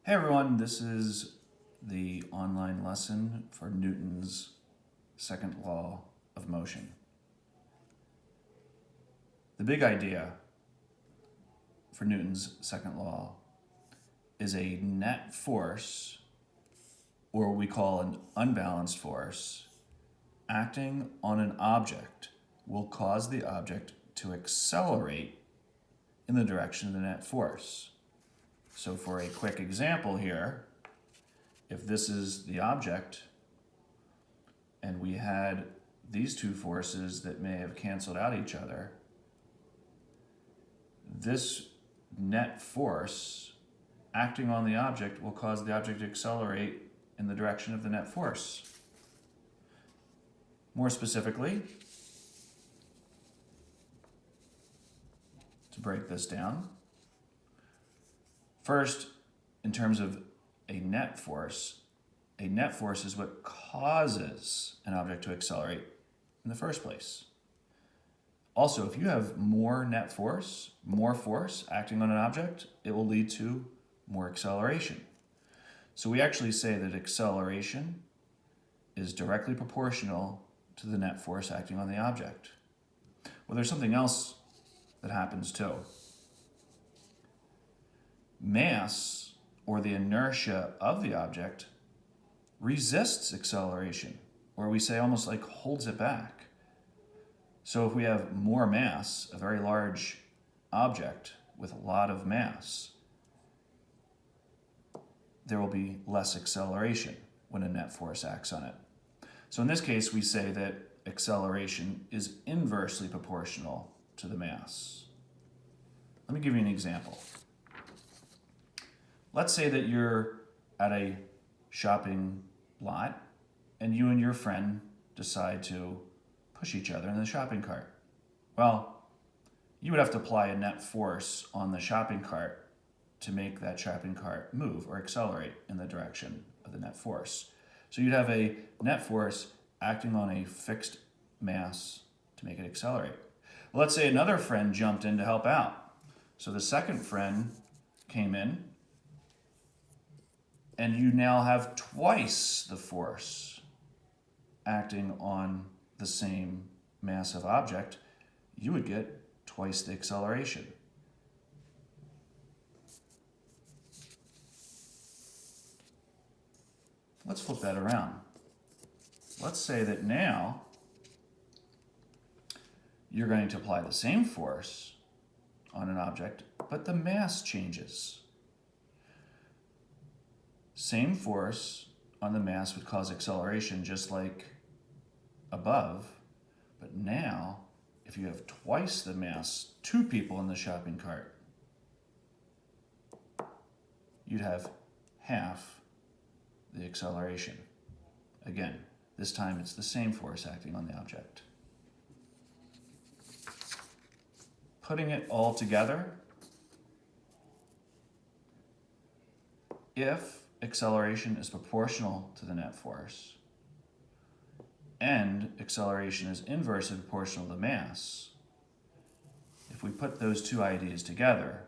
Hey everyone, this is the online lesson for Newton's second law of motion. The big idea for Newton's second law is a net force, or what we call an unbalanced force, acting on an object will cause the object to accelerate in the direction of the net force. So for a quick example here, if this is the object and we had these two forces that may have canceled out each other, this net force acting on the object will cause the object to accelerate in the direction of the net force. More specifically, to break this down, first, in terms of a net force is what causes an object to accelerate in the first place. Also, if you have more net force, more force acting on an object, it will lead to more acceleration. So we actually say that acceleration is directly proportional to the net force acting on the object. Well, there's something else that happens too. Mass, or the inertia of the object, resists acceleration, or we say almost like holds it back. So if we have more mass, a very large object with a lot of mass, there will be less acceleration when a net force acts on it. So in this case, we say that acceleration is inversely proportional to the mass. Let me give you an example. Let's say that you're at a shopping lot and you and your friend decide to push each other in the shopping cart. Well, you would have to apply a net force on the shopping cart to make that shopping cart move or accelerate in the direction of the net force. So you'd have a net force acting on a fixed mass to make it accelerate. Well, let's say another friend jumped in to help out. So the second friend came in, and you now have twice the force acting on the same massive object. You would get twice the acceleration. Let's flip that around. Let's say that now you're going to apply the same force on an object, but the mass changes. Same force on the mass would cause acceleration just like above, but now if you have twice the mass, two people in the shopping cart, you'd have half the acceleration. Again, this time it's the same force acting on the object. Putting it all together, if acceleration is proportional to the net force and acceleration is inversely proportional to the mass, if we put those two ideas together,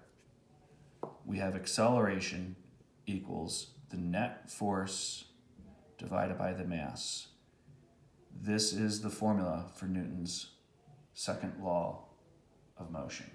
we have acceleration equals the net force divided by the mass. This is the formula for Newton's second law of motion.